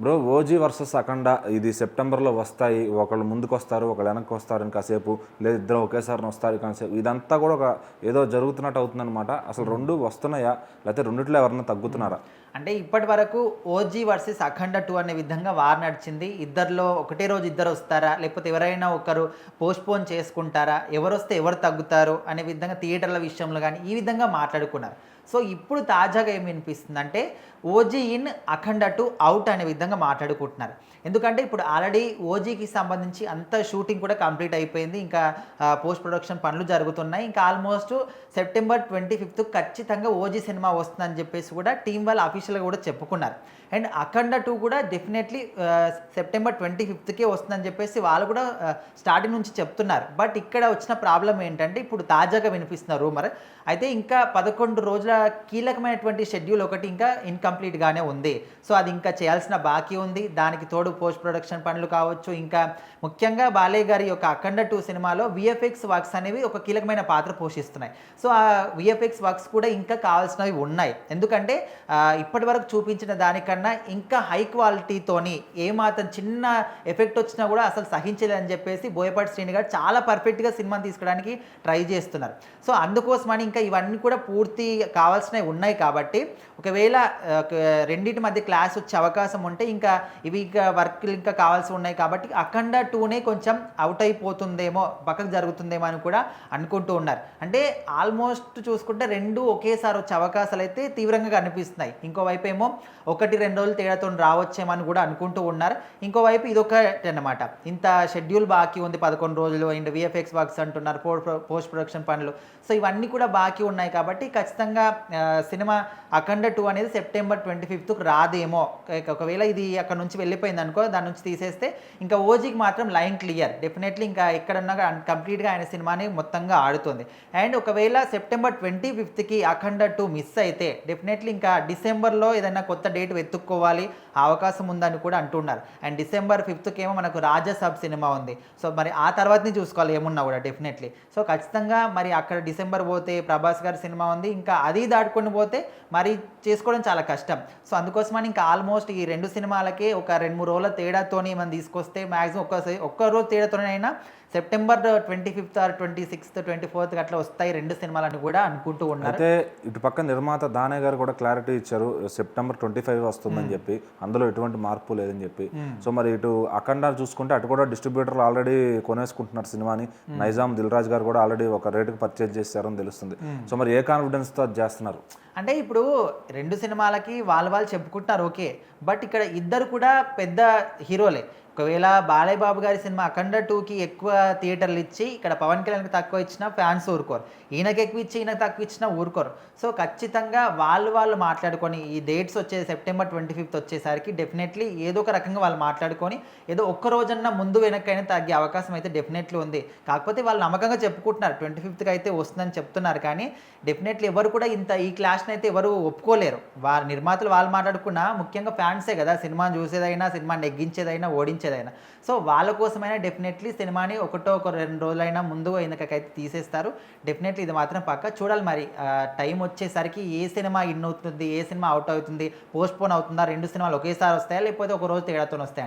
Bro OG versus అఖండ ఇది సెప్టెంబర్లో వస్తాయి, ఒకళ్ళు ముందుకు వస్తారు ఒకళ్ళు వెనక్కి వస్తారు కాసేపు, లేదు ఇద్దరు ఒకేసారి వస్తారు కాసేపు, ఇదంతా కూడా ఒక ఏదో జరుగుతున్నట్టు అవుతుందన్నమాట. అసలు రెండు వస్తున్నాయా లేకపోతే రెండిట్లో ఎవరన్నా తగ్గుతున్నారా? అంటే ఇప్పటి వరకు ఓజీ వర్సెస్ అఖండ 2 అనే విధంగా వార్ నడిచింది. ఇద్దరిలో ఒకటే రోజు ఇద్దరు వస్తారా, లేకపోతే ఎవరైనా ఒకరు పోస్ట్పోన్ చేసుకుంటారా, ఎవరు వస్తే ఎవరు తగ్గుతారు అనే విధంగా థియేటర్ల విషయంలో కానీ ఈ విధంగా మాట్లాడుకున్నారు. సో ఇప్పుడు తాజాగా ఏమి వినిపిస్తుందంటే ఓజీ ఇన్ అఖండ 2 అవుట్ అనే విధంగా మాట్లాడుకుంటున్నారు. ఎందుకంటే ఇప్పుడు ఆల్రెడీ ఓజీకి సంబంధించి అంత షూటింగ్ కూడా కంప్లీట్ అయిపోయింది. ఇంకా పోస్ట్ ప్రొడక్షన్ పనులు జరుగుతున్నాయి. ఇంకా ఆల్మోస్ట్ సెప్టెంబర్ 25 ఖచ్చితంగా ఓజీ సినిమా వస్తుందని చెప్పేసి కూడా టీం వాళ్ళు అఫీషియల్గా కూడా చెప్పుకున్నారు. అండ్ అఖండ 2 కూడా డెఫినెట్లీ సెప్టెంబర్ 25కే వస్తుందని చెప్పేసి వాళ్ళు కూడా స్టార్టింగ్ నుంచి చెప్తున్నారు. బట్ ఇక్కడ వచ్చిన ప్రాబ్లం ఏంటంటే ఇప్పుడు తాజాగా వినిపిస్తున్న రూమర్ అయితే ఇంకా 11 రోజుల కీలకమైనటువంటి షెడ్యూల్ ఒకటి ఇంకా ఇన్కంప్లీట్గానే ఉంది. సో అది ఇంకా చేయాల్సిన బాకీ ఉంది. దానికి తోడు పోస్ట్ ప్రొడక్షన్ పనులు కావచ్చు, ఇంకా ముఖ్యంగా బాలయ్య గారి యొక్క అఖండ 2 సినిమాలో విఎఫ్ఎక్స్ వర్క్స్ అనేవి ఒక కీలకమైన పాత్ర పోషిస్తున్నాయి. సో ఆ విఎఫ్ఎక్స్ వర్క్స్ కూడా ఇంకా కావాల్సినవి ఉన్నాయి. ఎందుకంటే ఇప్పటి వరకు చూపించిన దానికన్నా ఇంకా హై క్వాలిటీతోని ఏమాత్రం చిన్న ఎఫెక్ట్ వచ్చినా కూడా అసలు సహించలేదని చెప్పేసి బోయపాటి శ్రీని గారు చాలా పర్ఫెక్ట్గా సినిమాని తీసుకోవడానికి ట్రై చేస్తున్నారు. సో అందుకోసమని ఇంకా ఇవన్నీ కూడా పూర్తి కావాల్సినవి ఉన్నాయి కాబట్టి ఒకవేళ రెండింటి మధ్య క్లాస్ వచ్చే అవకాశం ఉంటే ఇంకా ఇవి ఇంకా వర్క్లు ఇంకా కావాల్సి ఉన్నాయి కాబట్టి అఖండ 2నే కొంచెం అవుట్ అయిపోతుందేమో, పక్కకు జరుగుతుందేమో అని కూడా అనుకుంటూ ఉన్నారు. అంటే ఆల్మోస్ట్ చూసుకుంటే రెండు ఒకేసారి వచ్చే అవకాశాలు అయితే తీవ్రంగా కనిపిస్తున్నాయి. ఇంకోవైపు ఏమో 1-2 రోజులు తేడాతో రావచ్చేమో అని కూడా అనుకుంటూ ఉన్నారు. ఇంకోవైపు ఇదొకటి అన్నమాట, ఇంత షెడ్యూల్ బాకీ ఉంది 11 రోజులు, అండ్ విఎఫ్ఎక్స్ వర్క్స్ అంటున్నారు, పోస్ట్ ప్రొడక్షన్ పనులు, సో ఇవన్నీ కూడా బాకీ ఉన్నాయి కాబట్టి ఖచ్చితంగా సినిమా అఖండ 2 అనేది సెప్టెంబర్ 25కు రాదేమో. ఒకవేళ ఇది అక్కడ నుంచి వెళ్ళిపోయింది అనుకో, దాని నుంచి తీసేస్తే ఇంకా ఓజీకి మాత్రం లైన్ క్లియర్, డెఫినెట్లీ ఇంకా ఎక్కడన్నా కంప్లీట్గా ఆయన సినిమాని మొత్తంగా ఆడుతుంది. అండ్ ఒకవేళ సెప్టెంబర్ 25కి అఖండ 2 మిస్ అయితే డెఫినెట్లీ ఇంకా డిసెంబర్లో ఏదైనా కొత్త డేట్ వెతుక్కోవాలి, అవకాశం ఉందని కూడా అంటున్నారు. అండ్ డిసెంబర్ 5కి ఏమో మనకు రాజాసాబ్ సినిమా ఉంది. సో మరి ఆ తర్వాతని చూసుకోవాలి ఏమున్నా కూడా డెఫినెట్లీ. సో ఖచ్చితంగా మరి అక్కడ డిసెంబర్ పోతే ప్రభాస్ గారి సినిమా ఉంది, ఇంకా అది దాటుకొని పోతే మరి చేసుకోవడం చాలా కష్టం. సో అందుకోసమని ఇంకా ఆల్మోస్ట్ ఈ రెండు సినిమాలకే ఒక 2-3 రోజుల తేడాతోని మనం తీసుకొస్తే మ్యాక్సిమం ఒక్క రోజు తేడాతోనైనా September 25th are 26th 24th అట్లా వస్తాయి రెండు సినిమాలని కూడా అనుకుంటూ ఉన్నారు. అయితే ఇటు పక్క నిర్మాత దానయ్య గారు కూడా క్లారిటీ ఇచ్చారు, సెప్టెంబర్ 25 వస్తుందని చెప్పి, అందులో ఎటువంటి మార్పు లేదని చెప్పి. సో మరి ఇటు అఖండ చూసుకుంటే అటు కూడా డిస్ట్రిబ్యూటర్లు ఆల్రెడీ కొనేసుకుంటున్నారు సినిమాని. నైజాం దిల్ రాజు గారు కూడా ఆల్రెడీ ఒక రేటుకి పర్చేజ్ చేశారని తెలుస్తుంది. సో మరి ఏ కాన్ఫిడెన్స్తో అది చేస్తున్నారు? అంటే ఇప్పుడు రెండు సినిమాలకి వాళ్ళు చెప్పుకుంటున్నారు ఓకే, బట్ ఇక్కడ ఇద్దరు కూడా పెద్ద హీరోలే. ఒకవేళ బాలయ్య బాబు గారి సినిమా అఖండ 2కి ఎక్కువ థియేటర్లు ఇచ్చి ఇక్కడ పవన్ కళ్యాణ్కి తక్కువ ఇచ్చినా ఫ్యాన్స్ ఊరుకోరు, ఈయనకి ఎక్కువ ఇచ్చి ఈయనకు తక్కువ ఇచ్చినా ఊరుకోరు. సో ఖచ్చితంగా వాళ్ళు మాట్లాడుకొని ఈ డేట్స్ వచ్చే సెప్టెంబర్ 25th వచ్చేసరికి డెఫినెట్లీ ఏదో ఒక రకంగా వాళ్ళు మాట్లాడుకొని ఏదో ఒక్క రోజన్నా ముందు వెనక్కైనా తగ్గే అవకాశం అయితే డెఫినెట్లీ ఉంది. కాకపోతే వాళ్ళు నమ్మకంగా చెప్పుకుంటున్నారు 25th అయితే వస్తుందని చెప్తున్నారు, కానీ డెఫినెట్లీ ఎవరు కూడా ఈ క్లాష్ని అయితే ఎవరు ఒప్పుకోలేరు. నిర్మాతలు వాళ్ళు మాట్లాడుకున్నా ముఖ్యంగా ఫ్యాన్సే కదా సినిమాని చూసేదైనా, సినిమాని నెగ్గించేదైనా, ఓడించేదైనా. సో వాళ్ళ కోసమైనా డెఫినెట్లీ సినిమాని ఒక 2 రోజులైనా ముందు వెనకైతే తీసేస్తారు. డెఫినెట్లీ ఇది మాత్రం పక్క చూడాలి. మరి టైం వచ్చేసరికి ఏ సినిమా ఇన్ అవుతుంది, ఏ సినిమా అవుట్ అవుతుంది, పోస్ట్ పోన్ అవుతుందా, రెండు సినిమాలు ఒకేసారి వస్తాయా లేకపోతే ఒక రోజు తేడాతో వస్తాయని.